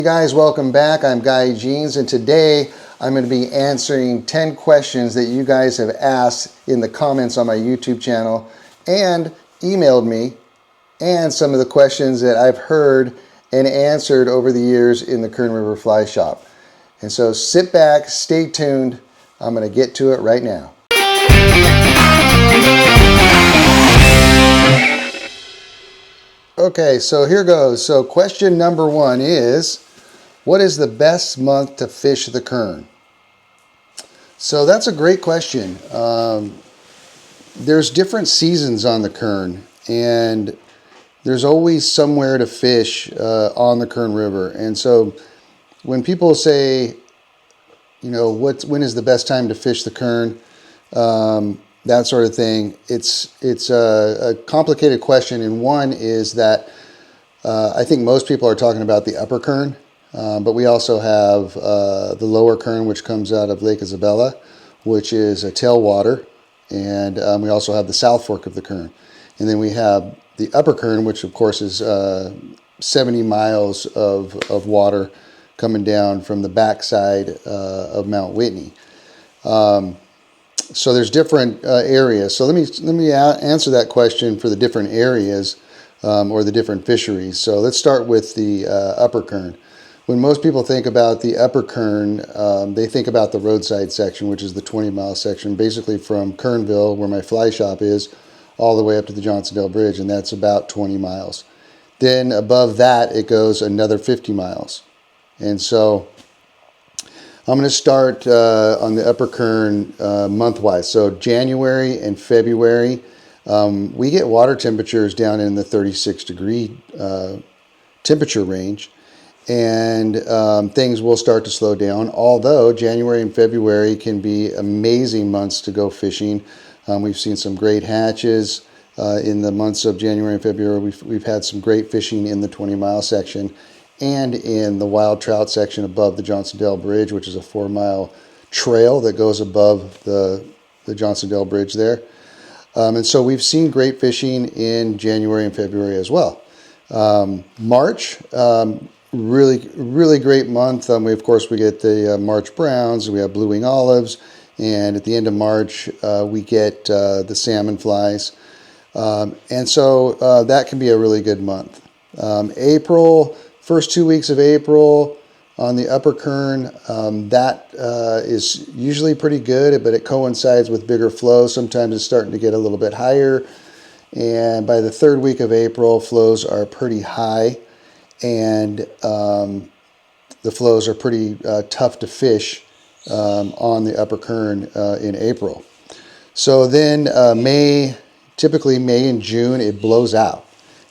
Hey guys, welcome back. I'm Guy Jeans, and today I'm going to be answering 10 questions that you guys have asked in the comments on my YouTube channel and emailed me, and some of the questions that I've heard and answered over the years in the Kern River Fly Shop. And so sit back, stay tuned. I'm going to get to it right now. Okay, so here goes. So question number one is, what is the best month to fish the Kern? So that's a great question. There's different seasons on the Kern, and there's always somewhere to fish on the Kern River. And so when people say, when is the best time to fish the Kern, that sort of thing, it's a complicated question. And one is that I think most people are talking about the upper Kern. But we also have the lower Kern, which comes out of Lake Isabella, which is a tailwater. And we also have the South Fork of the Kern. And then we have the upper Kern, which of course is 70 miles of water coming down from the backside of Mount Whitney. So there's different areas. So let me answer that question for the different areas or the different fisheries. So let's start with the upper Kern. When most people think about the upper Kern, they think about the roadside section, which is the 20-mile section, basically from Kernville, where my fly shop is, all the way up to the Johnsondale Bridge, and that's about 20 miles. Then above that, it goes another 50 miles. And so I'm going to start on the upper Kern month-wise. So January and February, we get water temperatures down in the 36-degree temperature range. And things will start to slow down, although January and February can be amazing months to go fishing. We've seen some great hatches in the months of January and February. We've had some great fishing in the 20-mile section and in the wild trout section above the Johnsondale Bridge, which is a 4-mile trail that goes above the Johnsondale Bridge there. And so we've seen great fishing in January and February as well. March, really great month. Of course, we get the March browns, we have blue wing olives, and at the end of March, we get the salmon flies. And so that can be a really good month. April, first 2 weeks of April on the upper Kern, that is usually pretty good, but it coincides with bigger flows. Sometimes it's starting to get a little bit higher. And by the third week of April, flows are pretty high. And the flows are pretty tough to fish on the upper Kern in April. So then typically May and June, it blows out.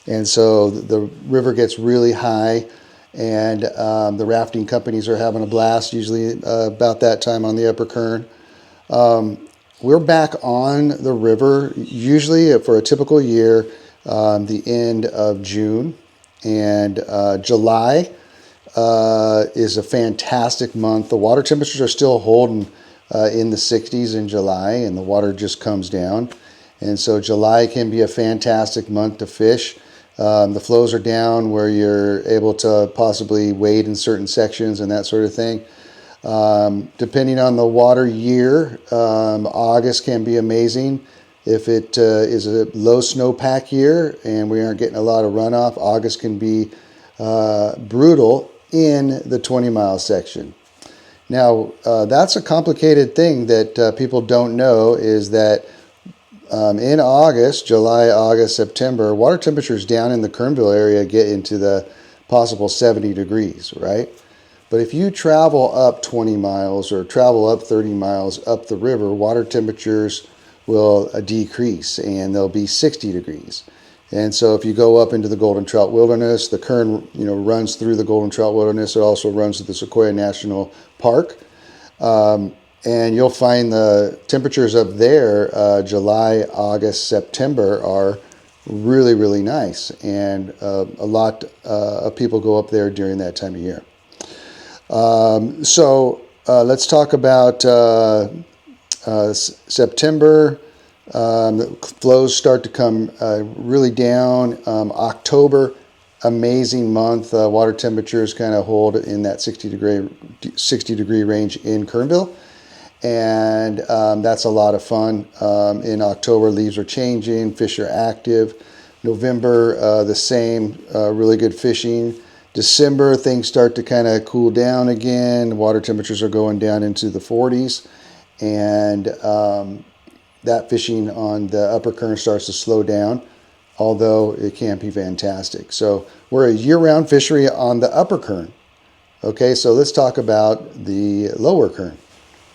And so the river gets really high, and the rafting companies are having a blast, usually about that time on the upper Kern. We're back on the river, usually for a typical year, the end of June. And July is a fantastic month. The water temperatures are still holding in the 60s in July, and the water just comes down. And so July can be a fantastic month to fish. The flows are down where you're able to possibly wade in certain sections and that sort of thing. Depending on the water year, August can be amazing. If it is a low snowpack year and we aren't getting a lot of runoff, August can be brutal in the 20-mile section. Now, that's a complicated thing that people don't know, is that in August, July, August, September, water temperatures down in the Kernville area get into the possible 70 degrees, right? But if you travel up 20 miles or travel up 30 miles up the river, water temperatures will decrease, and they'll be 60 degrees. And so if you go up into the Golden Trout Wilderness, the Kern runs through the Golden Trout Wilderness. It also runs through the Sequoia National Park. And you'll find the temperatures up there, July, August, September, are really nice. And a lot of people go up there during that time of year. So let's talk about September. The flows start to come really down. October amazing month. Water temperatures kind of hold in that 60 degree range in Kernville, and that's a lot of fun. In October, leaves are changing, fish are active. November, the same, really good fishing. December, things start to kind of cool down again. Water temperatures are going down into the 40s, and that fishing on the upper current starts to slow down, although it can be fantastic. So we're a year-round fishery on the upper current. Okay, so let's talk about the lower current.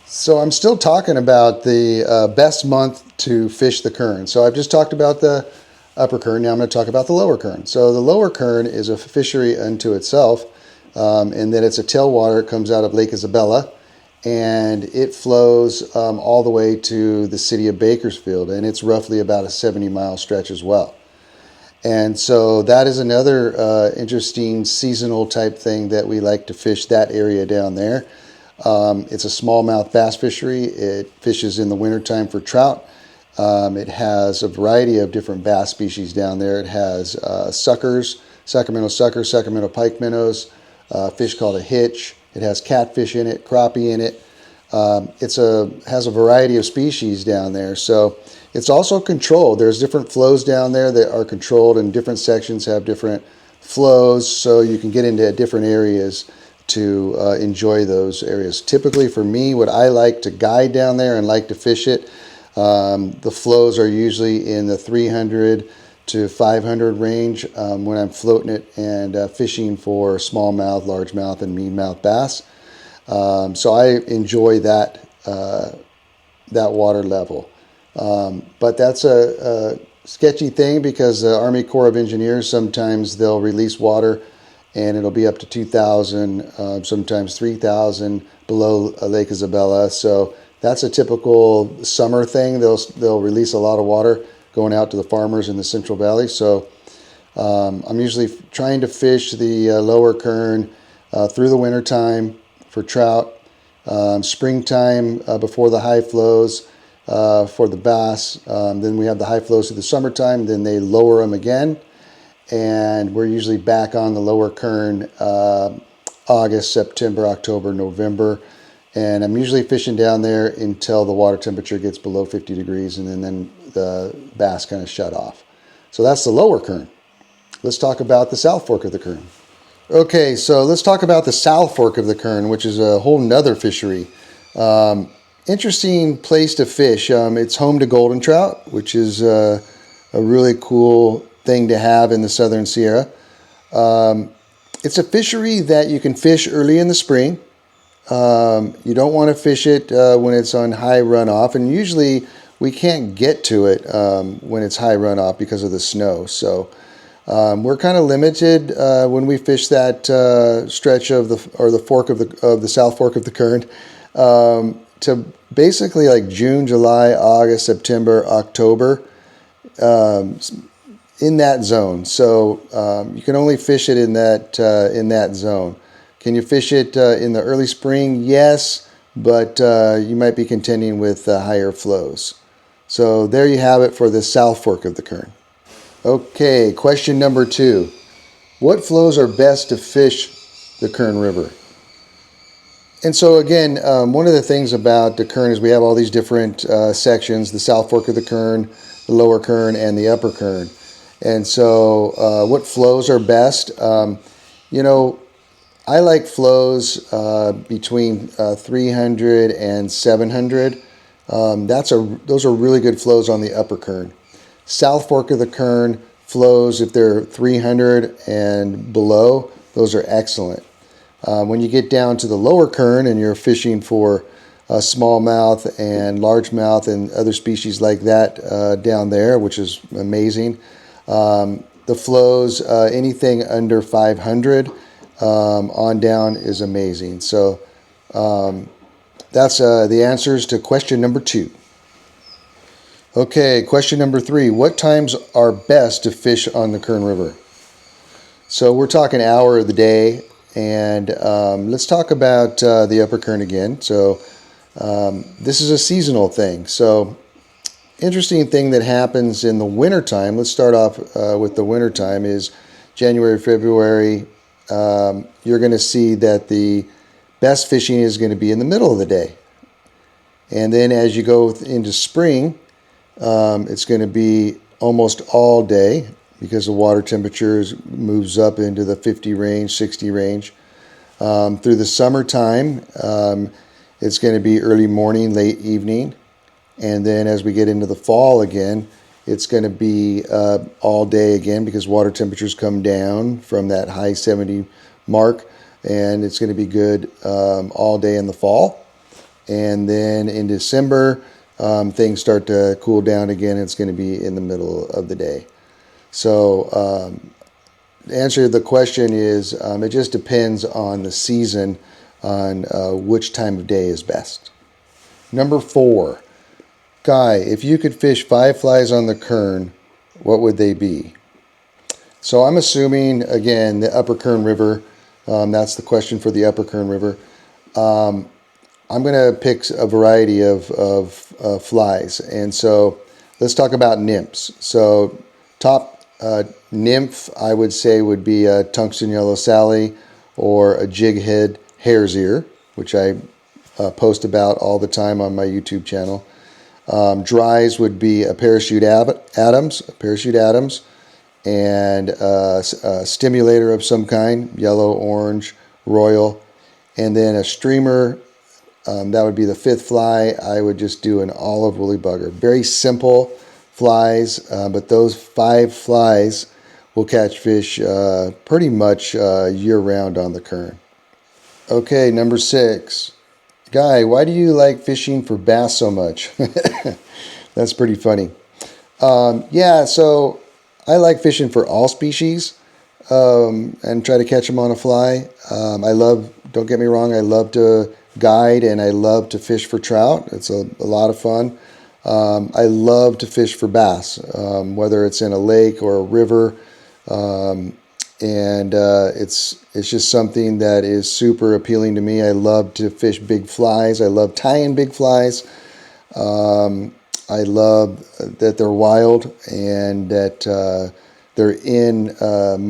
So I'm still talking about the best month to fish the current. So I've just talked about the upper current. Now I'm going to talk about the lower current. So the lower current is a fishery unto itself, in that it's a tailwater. It comes out of Lake Isabella, and it flows all the way to the city of Bakersfield, and it's roughly about a 70-mile stretch as well. And so that is another interesting seasonal type thing that we like to fish that area down there. It's a smallmouth bass fishery. It fishes in the wintertime for trout. It has a variety of different bass species down there. It has suckers, Sacramento pike minnows, a fish called a hitch. It has catfish in it, crappie in it. Has a variety of species down there. So it's also controlled. There's different flows down there that are controlled, and different sections have different flows, so you can get into different areas to enjoy those areas. Typically for me, what I like to guide down there and like to fish it, the flows are usually in the 300 to 500 range when I'm floating it and fishing for smallmouth, largemouth, and meadmouth bass. So I enjoy that water level. But that's a sketchy thing, because the Army Corps of Engineers, sometimes they'll release water and it'll be up to 2,000, sometimes 3,000 below Lake Isabella. So that's a typical summer thing. They'll release a lot of water going out to the farmers in the Central Valley. So I'm usually trying to fish the lower Kern through the winter time for trout, springtime before the high flows for the bass. Then we have the high flows through the summertime. Then they lower them again, and we're usually back on the lower Kern August, September, October, November. And I'm usually fishing down there until the water temperature gets below 50 degrees, and then the bass kind of shut off. So that's the lower Kern. Let's talk about the South Fork of the Kern. Okay, so let's talk about the South Fork of the Kern, which is a whole nother fishery. Interesting place to fish. It's home to golden trout, which is a really cool thing to have in the Southern Sierra. It's a fishery that you can fish early in the spring. You don't want to fish it when it's on high runoff, and usually we can't get to it when it's high runoff because of the snow. So we're kind of limited when we fish that stretch of the fork of the South Fork of the Kern to basically like June, July, August, September, October, in that zone. So you can only fish it in that zone. Can you fish it in the early spring? Yes, but you might be contending with higher flows. So there you have it for the South Fork of the Kern. Okay, question number 2. What flows are best to fish the Kern River? And so again, one of the things about the Kern is we have all these different sections: the South Fork of the Kern, the Lower Kern, and the Upper Kern. And so what flows are best? I like flows between 300 and 700. Those are really good flows on the Upper Kern. South Fork of the Kern flows, if they're 300 and below, those are excellent. When you get down to the Lower Kern and you're fishing for smallmouth and largemouth and other species like that down there, which is amazing, the flows, anything under 500 on down is amazing. So that's the answers to question number 2. Okay, question number 3. What times are best to fish on the Kern River? So we're talking hour of the day, and let's talk about the Upper Kern again. So this is a seasonal thing. So interesting thing that happens in the wintertime, let's start off with the wintertime, is January, February, you're going to see that the best fishing is going to be in the middle of the day. And then as you go into spring, it's going to be almost all day because the water temperatures moves up into the 50 range, 60 range. Through the summertime, it's going to be early morning, late evening. And then as we get into the fall again, it's going to be all day again because water temperatures come down from that high 70 mark. And it's going to be good all day in the fall. And then in December, things start to cool down again. It's going to be in the middle of the day. So the answer to the question is it just depends on the season on which time of day is best. Number 4. Guy, if you could fish 5 flies on the Kern, what would they be? So I'm assuming, again, the Upper Kern River. That's the question for the Upper Kern River. I'm going to pick a variety of flies. And so let's talk about nymphs. So top nymph, I would say, would be a tungsten yellow Sally or a jighead hare's ear, which I post about all the time on my YouTube channel. Dries would be a parachute Adams, and a stimulator of some kind, yellow, orange, royal, and then a streamer. That would be the 5th fly. I would just do an olive woolly bugger. Very simple flies, but those 5 flies will catch fish pretty much year-round on the Kern. Okay, number 6. Guy, why do you like fishing for bass so much? That's pretty funny. Yeah, so I like fishing for all species and try to catch them on a fly. Don't get me wrong, I love to guide and I love to fish for trout. It's a lot of fun. I love to fish for bass, whether it's in a lake or a river. It's just something that is super appealing to me. I love to fish big flies. I love tying big flies. I love that they're wild and that they're in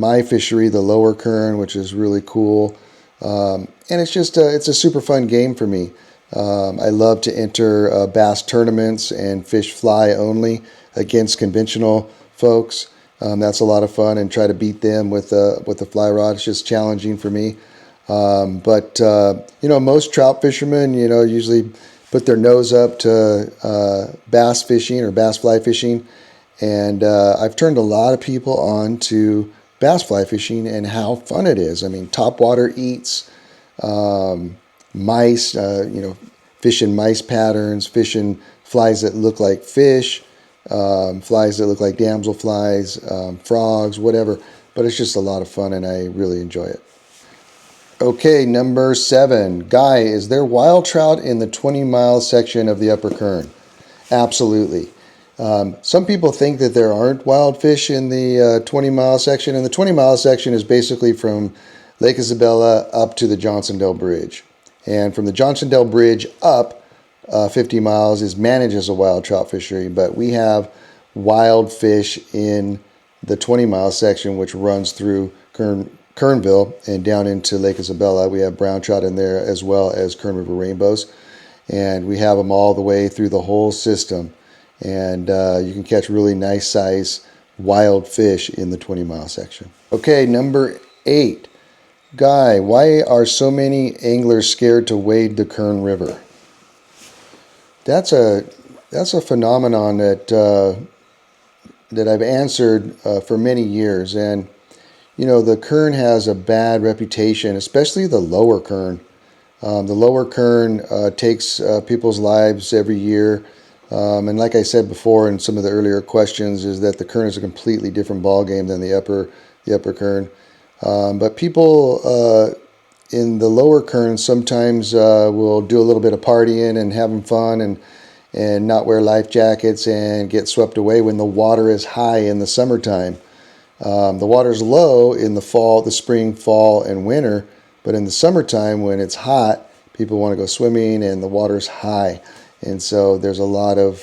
my fishery, the Lower Kern, which is really cool. And it's just it's a super fun game for me. I love to enter bass tournaments and fish fly only against conventional folks. That's a lot of fun, and try to beat them with a fly rod. It's just challenging for me. But most trout fishermen, usually put their nose up to bass fishing or bass fly fishing, and I've turned a lot of people on to bass fly fishing and how fun it is. I mean, topwater eats, mice, fishing mice patterns, fishing flies that look like fish. Flies that look like damselflies, frogs, whatever. But it's just a lot of fun, and I really enjoy it. Okay, number 7. Guy, is there wild trout in the 20-mile section of the Upper Kern? Absolutely. Some people think that there aren't wild fish in the 20-mile section, and the 20-mile section is basically from Lake Isabella up to the Johnsondale Bridge. And from the Johnsondale Bridge up, 50 miles is managed as a wild trout fishery, but we have wild fish in the 20-mile section, which runs through Kernville and down into Lake Isabella. We have brown trout in there as well as Kern River rainbows, and we have them all the way through the whole system. And you can catch really nice size wild fish in the 20-mile section. Okay, number 8. Guy, why are so many anglers scared to wade the Kern River? That's a phenomenon that I've answered for many years, and the Kern has a bad reputation, especially the Lower Kern. The Lower Kern takes people's lives every year, and like I said before in some of the earlier questions, is that the Kern is a completely different ballgame than the Upper Kern. But people in the Lower Kern sometimes will do a little bit of partying and having fun and not wear life jackets and get swept away when the water is high in the summertime. The water's low in the spring, fall, and winter, but in the summertime when it's hot, people want to go swimming and the water's high. And so there's a lot of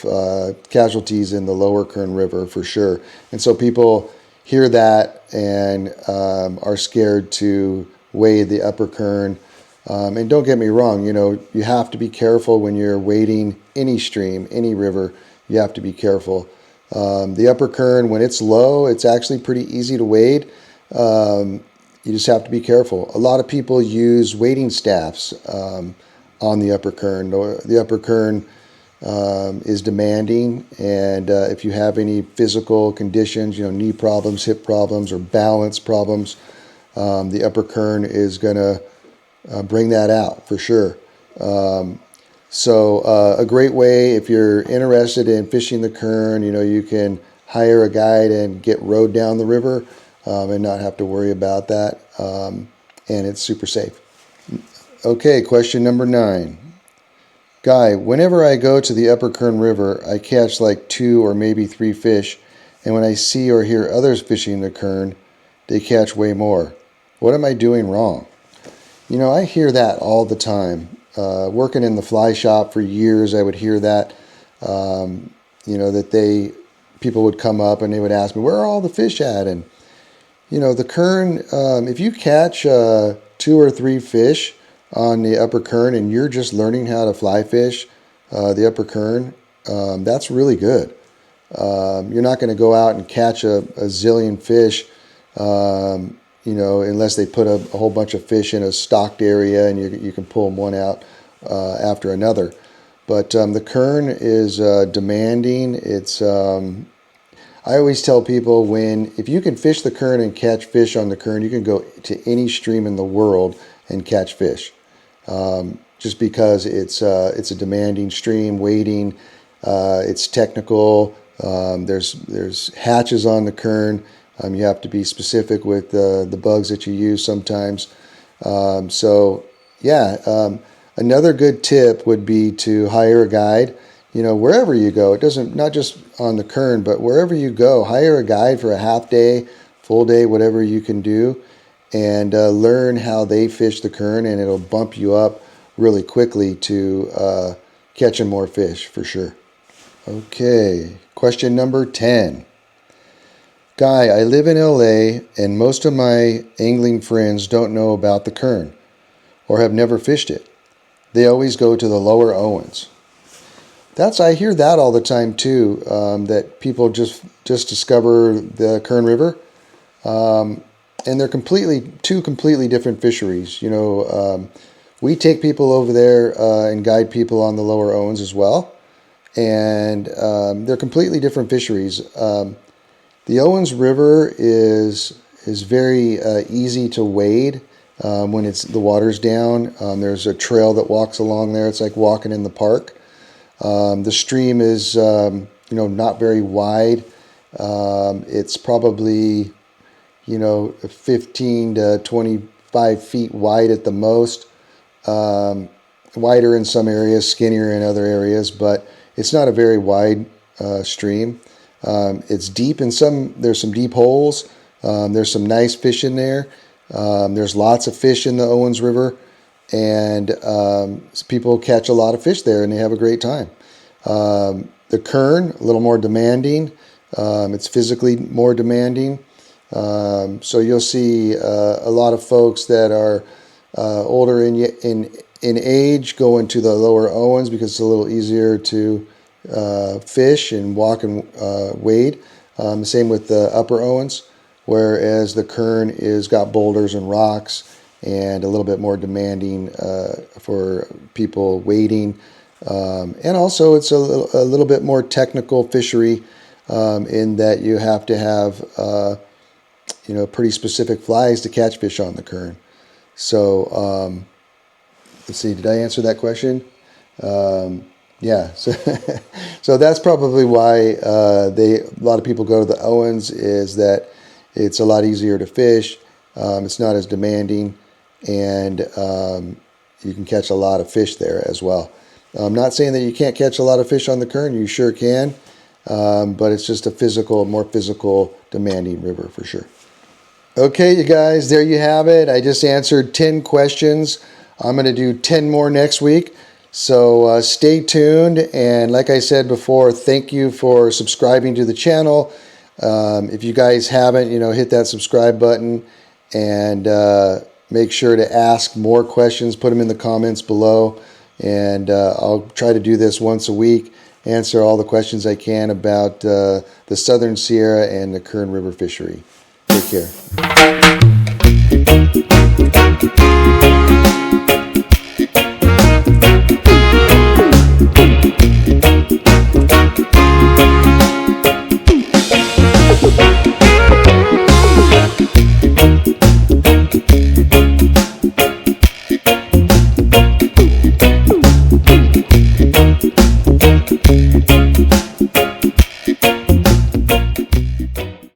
casualties in the Lower Kern River for sure. And so people hear that and are scared to wade the upper Kern. And don't get me wrong, you have to be careful when you're wading any stream, any river. You have to be careful. The upper Kern, when it's low, it's actually pretty easy to wade. You just have to be careful. A lot of people use wading staffs on the upper Kern. The upper Kern is demanding, and if you have any physical conditions, knee problems, hip problems, or balance problems, the upper Kern is going to bring that out for sure. So a great way, if you're interested in fishing the Kern, you can hire a guide and get rowed down the river and not have to worry about that. And it's super safe. Okay, question number 9. Guy, whenever I go to the upper Kern River, I catch like 2 or maybe 3 fish. And when I see or hear others fishing the Kern, they catch way more. What am I doing wrong? I hear that all the time. Working in the fly shop for years, I would hear that, that people would come up and they would ask me, where are all the fish at? And, the Kern, if you catch 2 or 3 fish on the upper Kern and you're just learning how to fly fish the upper Kern, that's really good. You're not going to go out and catch a zillion fish, unless they put a whole bunch of fish in a stocked area and you can pull them one out after another. But the Kern is demanding. It's I always tell people, if you can fish the Kern and catch fish on the Kern, you can go to any stream in the world and catch fish. Just because it's a demanding stream, wading, it's technical. There's hatches on the Kern. You have to be specific with the bugs that you use sometimes. Another good tip would be to hire a guide. Wherever you go, not just on the Kern, but wherever you go, hire a guide for a half day, full day, whatever you can do, and learn how they fish the Kern, and it'll bump you up really quickly to catching more fish for sure. Okay, question number 10. Guy, I live in LA, and most of my angling friends don't know about the Kern or have never fished it. They always go to the lower Owens. I hear that all the time too, that people just discover the Kern River, and they're two completely different fisheries. We take people over there and guide people on the lower Owens as well, and they're completely different fisheries. The Owens River is very easy to wade when the water's down. There's a trail that walks along there. It's like walking in the park. The stream is not very wide. It's probably 15 to 25 feet wide at the most. Wider in some areas, skinnier in other areas, but it's not a very wide stream. It's deep there's some deep holes. There's some nice fish in there. There's lots of fish in the Owens River, and people catch a lot of fish there and they have a great time. The Kern, a little more demanding. It's physically more demanding. So you'll see a lot of folks that are older in age going to the lower Owens because it's a little easier to fish and walk and wade. Same with the upper Owens, whereas the Kern is got boulders and rocks and a little bit more demanding for people wading. And also it's a little bit more technical fishery in that you have to have pretty specific flies to catch fish on the Kern. So let's see, did I answer that question? Yeah, so that's probably why a lot of people go to the Owens, is that it's a lot easier to fish. It's not as demanding, and you can catch a lot of fish there as well. I'm not saying that you can't catch a lot of fish on the Kern. You sure can, but it's just a more physical, demanding river for sure. Okay, you guys, there you have it. I just answered 10 questions. I'm going to do 10 more next week. So stay tuned. And like I said before, thank you for subscribing to the channel. If you guys haven't, hit that subscribe button, and make sure to ask more questions. Put them in the comments below, and I'll try to do this once a week, answer all the questions I can about the Southern Sierra and the Kern River fishery. Take care.